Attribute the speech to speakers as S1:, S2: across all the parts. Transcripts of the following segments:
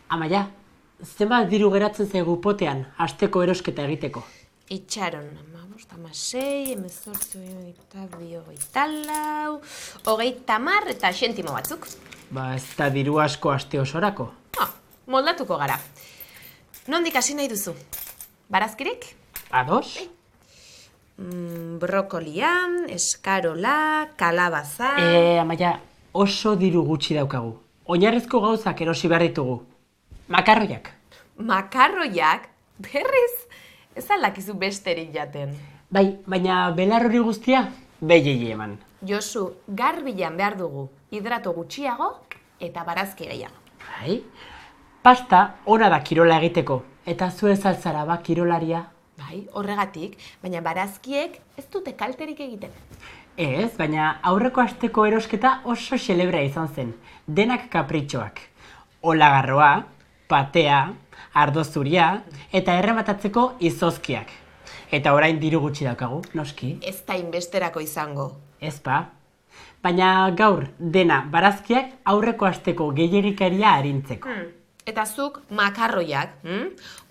S1: Amaia, zenbat diru geratzen zaigu potean, asteko erosketa egiteko?
S2: Itxaron, 15, 16, 18, 24, 30 eta xentimo batzuk.
S1: Ba, ez da diru asko aste osorako.
S2: Moldatuko gara. Nondik hasi nahi duzu? Barazkirik?
S1: Ados?
S2: Brokolia, eskarola, kalabaza...
S1: Amaia, oso diru gutxi daukagu. Oinarrizko gauzak erosi behar ditugu. Makarroiak.
S2: Makarroiak? Berriz? Ez aldakizu besterik jaten.
S1: Bai, baina belar hori guztia, behiei eman.
S2: Josu, garbilan behar dugu. Hidrato gutxiago eta barazki gehiago.
S1: Bai? Pasta ona da kirola egiteko. Eta zu ez altzara ba kirolaria.
S2: Bai, horregatik, baina barazkiek ez dute kalterik egiten.
S1: Ez, baina aurreko asteko erosketa oso xelebrea izan zen. Denak kapritxoak. Olagarroa, patea, ardo zuria eta errematatzeko izozkiak. Eta orain diru gutxi daukagu, noski.
S2: Ez da inbesterako izango.
S1: Ez ba. Baina gaur dena barazkiak aurreko asteko gehiegikaria arintzeko.
S2: Eta zuk makarroiak,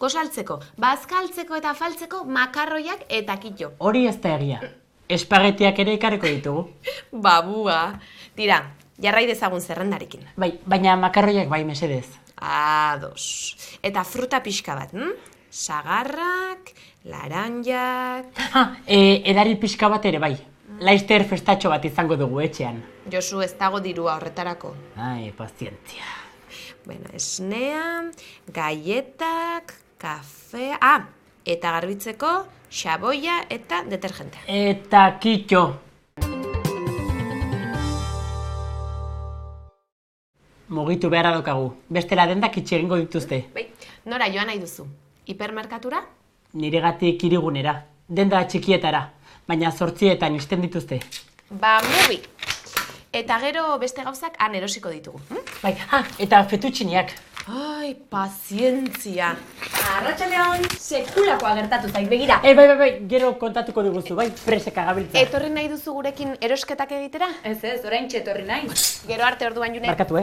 S2: gosaltzeko, bazkaltzeko eta afaltzeko makarroiak eta kito.
S1: Hori ez da egia. Espagetiak ere ikareko ditugu.
S2: Babua. Tira, jarrai dezagun zerrendarekin.
S1: Bai, baina makarroiak bai mesedez.
S2: Ados. Eta fruta pixka bat, sagarrak, laranjak...
S1: Edari pixka bat ere bai. Laizter festatxo bat izango dugu etxean.
S2: Josu, ez dago dirua horretarako.
S1: Ai, pazientzia.
S2: Bueno, esnea, gaietak, kafea... eta garbitzeko, xaboia eta detergentea.
S1: Eta kito. Mugitu beharra daukagu. Bestela dendak itxi egingo dituzte.
S2: Bai, nora joan nahi duzu? Hipermerkatura?
S1: Niregatik hirigunera. Denda txikietara. Baina 8etan ixten dituzte.
S2: Ba, mugi. Eta gero beste gauzak han erosiko ditugu.
S1: Bai, eta fetutxiniak.
S2: Ai, pazientzia. Arratsaldeon, sekulakoa gertatu zait, begira.
S1: Bai, gero kontatuko diguzu, bai, preseka gabiltza.
S2: Etorri nahi duzu gurekin erosketak egitera?
S3: Ez, oraintxe etorri nahi.
S2: Gero arte orduan june.
S1: Barkatu,